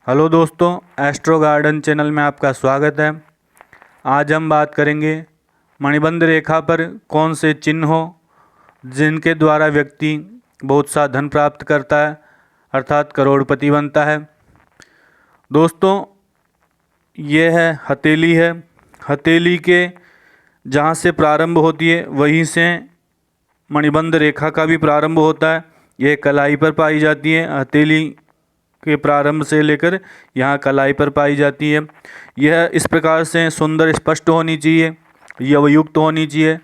Hello दोस्तों, astro garden channel में आपका स्वागत है। आज हम बात करेंगे मणिबंध रेखा पर कौन से चिन्ह हो जिनके द्वारा व्यक्ति बहुत सा धन प्राप्त करता है अर्थात करोड़पति बनता है। दोस्तों, ये है हथेली है। हथेली के जहाँ से प्रारंभ होती है वहीं से मणिबंध रेखा का भी प्रारंभ होता है। ये कलाई पर पाई जाती है। हथेली के प्रारंभ से लेकर यहाँ कलाई पर पाई जाती है। यह इस प्रकार से सुंदर स्पष्ट होनी चाहिए, यवयुक्त होनी चाहिए।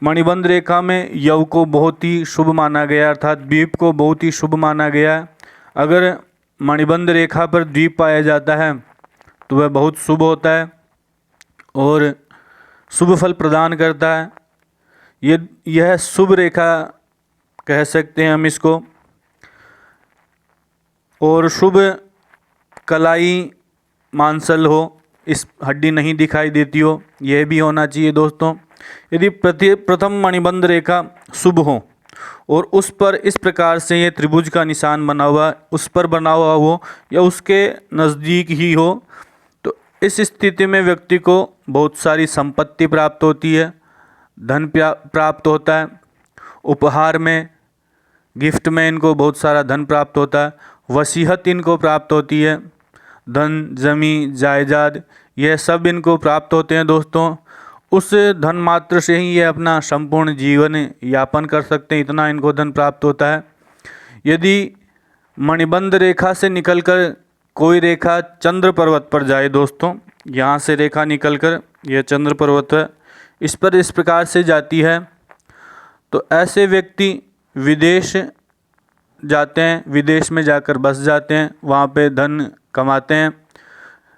मणिबंध रेखा में यव को बहुत ही शुभ माना गया अर्थात द्वीप को बहुत ही शुभ माना गया है। अगर मणिबंध रेखा पर द्वीप पाया जाता है तो वह बहुत शुभ होता है और शुभ फल प्रदान करता है। यह शुभ रेखा कह सकते हैं हम इसको। और शुभ कलाई मांसल हो, इस हड्डी नहीं दिखाई देती हो, यह भी होना चाहिए दोस्तों। यदि प्रथम मणिबंध रेखा शुभ हो और उस पर इस प्रकार से ये त्रिभुज का निशान बना हुआ उस पर बना हुआ हो या उसके नज़दीक ही हो तो इस स्थिति में व्यक्ति को बहुत सारी संपत्ति प्राप्त होती है, धन प्राप्त होता है। उपहार में, गिफ्ट में इनको बहुत सारा धन प्राप्त होता है। वसीयत इनको प्राप्त होती है। धन, जमी, जायदाद यह सब इनको प्राप्त होते हैं दोस्तों। उस धन मात्र से ही ये अपना संपूर्ण जीवन यापन कर सकते हैं, इतना इनको धन प्राप्त होता है। यदि मणिबंध रेखा से निकलकर कोई रेखा चंद्र पर्वत पर जाए दोस्तों, यहाँ से रेखा निकलकर यह चंद्र पर्वत है, इस पर इस प्रकार से जाती है तो ऐसे व्यक्ति विदेश जाते हैं, विदेश में जाकर बस जाते हैं, वहाँ पे धन कमाते हैं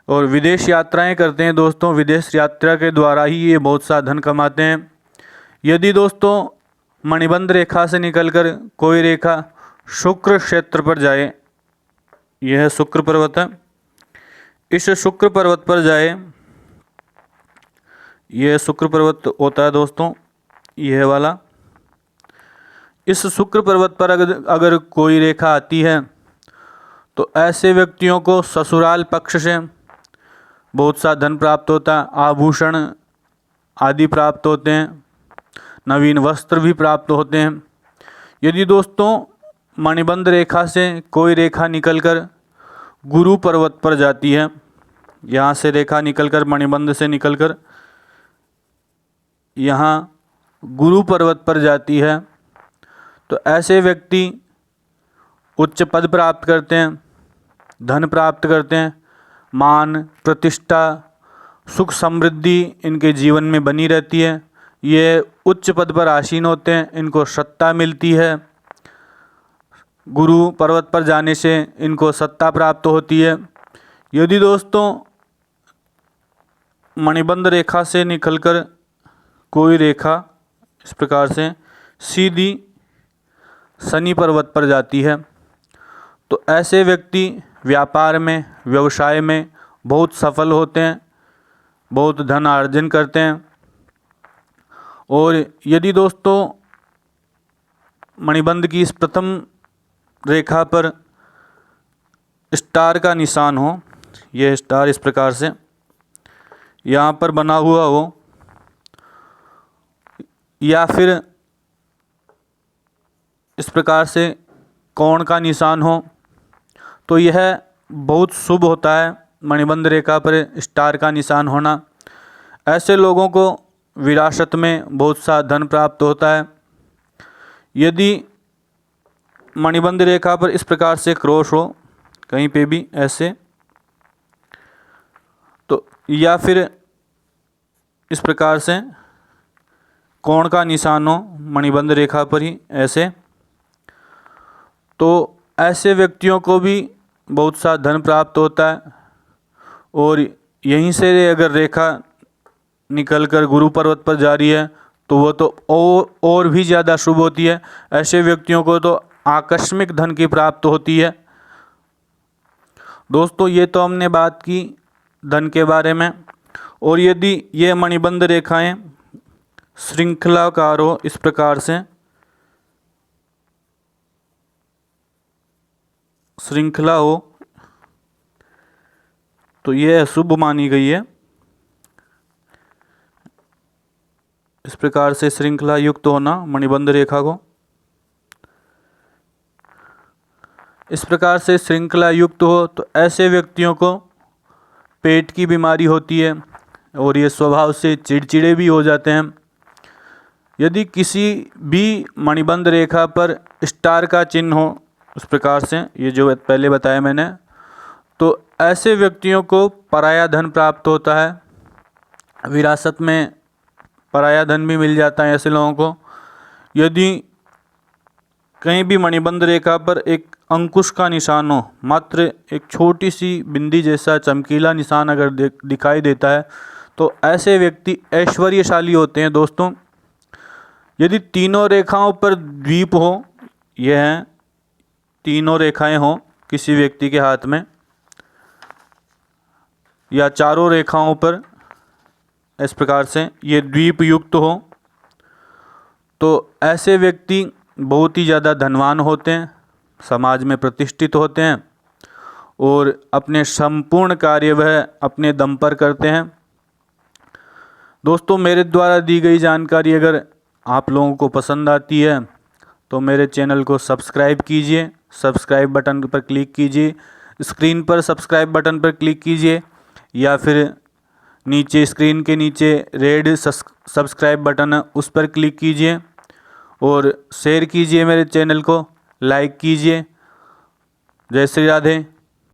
और विदेश यात्राएं करते हैं दोस्तों। विदेश यात्रा के द्वारा ही ये बहुत सा धन कमाते हैं। यदि दोस्तों मणिबंध रेखा से निकलकर कोई रेखा शुक्र क्षेत्र पर जाए, यह शुक्र पर्वत है, इस शुक्र पर्वत पर जाए, यह शुक्र पर्वत होता है दोस्तों, यह वाला। इस शुक्र पर्वत पर अगर कोई रेखा आती है तो ऐसे व्यक्तियों को ससुराल पक्ष से बहुत सा धन प्राप्त होता है, आभूषण आदि प्राप्त होते हैं, नवीन वस्त्र भी प्राप्त होते हैं। यदि दोस्तों मणिबंध रेखा से कोई रेखा निकलकर गुरु पर्वत पर जाती है, यहाँ से रेखा निकलकर मणिबंध से निकलकर यहाँ गुरु पर्वत पर जाती है तो ऐसे व्यक्ति उच्च पद प्राप्त करते हैं, धन प्राप्त करते हैं, मान, प्रतिष्ठा, सुख समृद्धि इनके जीवन में बनी रहती है। ये उच्च पद पर आसीन होते हैं, इनको सत्ता मिलती है। गुरु पर्वत पर जाने से इनको सत्ता प्राप्त होती है। यदि दोस्तों मणिबंध रेखा से निकलकर कोई रेखा इस प्रकार से सीधी शनि पर्वत पर जाती है तो ऐसे व्यक्ति व्यापार में, व्यवसाय में बहुत सफल होते हैं, बहुत धन अर्जन करते हैं। और यदि दोस्तों मणिबंध की इस प्रथम रेखा पर स्टार का निशान हो, यह स्टार इस प्रकार से यहाँ पर बना हुआ हो या फिर इस प्रकार से कोण का निशान हो तो यह बहुत शुभ होता है। मणिबंध रेखा पर स्टार का निशान होना, ऐसे लोगों को विरासत में बहुत सा धन प्राप्त होता है। यदि मणिबंध रेखा पर इस प्रकार से क्रॉस हो कहीं पे भी ऐसे तो या फिर इस प्रकार से कोण का निशान हो मणिबंध रेखा पर ही ऐसे, तो ऐसे व्यक्तियों को भी बहुत सा धन प्राप्त होता है। और यहीं से अगर रेखा निकलकर गुरु पर्वत पर जा रही है तो वो तो और भी ज़्यादा शुभ होती है। ऐसे व्यक्तियों को तो आकस्मिक धन की प्राप्त होती है। दोस्तों ये तो हमने बात की धन के बारे में। और यदि ये मणिबंध रेखाएं श्रृंखलाकार हो, इस प्रकार से श्रृंखला हो, तो यह अशुभ मानी गई है। इस प्रकार से श्रृंखला युक्त होना मणिबंध रेखा को, इस प्रकार से श्रृंखला युक्त हो तो ऐसे व्यक्तियों को पेट की बीमारी होती है और ये स्वभाव से चिड़चिड़े भी हो जाते हैं। यदि किसी भी मणिबंध रेखा पर स्टार का चिन्ह हो, उस प्रकार से ये जो पहले बताया मैंने, तो ऐसे व्यक्तियों को पराया धन प्राप्त होता है, विरासत में पराया धन भी मिल जाता है ऐसे लोगों को। यदि कहीं भी मणिबंध रेखा पर एक अंकुश का निशान हो, मात्र एक छोटी सी बिंदी जैसा चमकीला निशान अगर दिखाई देता है, तो ऐसे व्यक्ति ऐश्वर्यशाली होते हैं दोस्तों। यदि तीनों रेखाओं पर द्वीप हो, यह है तीनों रेखाएं हो किसी व्यक्ति के हाथ में, या चारों रेखाओं पर इस प्रकार से ये द्वीप युक्त हो, तो ऐसे व्यक्ति बहुत ही ज़्यादा धनवान होते हैं, समाज में प्रतिष्ठित होते हैं और अपने संपूर्ण कार्य वह अपने दम पर करते हैं। दोस्तों, मेरे द्वारा दी गई जानकारी अगर आप लोगों को पसंद आती है तो मेरे चैनल को सब्सक्राइब कीजिए, सब्सक्राइब बटन पर क्लिक कीजिए, स्क्रीन पर सब्सक्राइब बटन पर क्लिक कीजिए, या फिर नीचे स्क्रीन के नीचे रेड सब्सक्राइब बटन है उस पर क्लिक कीजिए और शेयर कीजिए, मेरे चैनल को लाइक कीजिए। जय श्री राधे।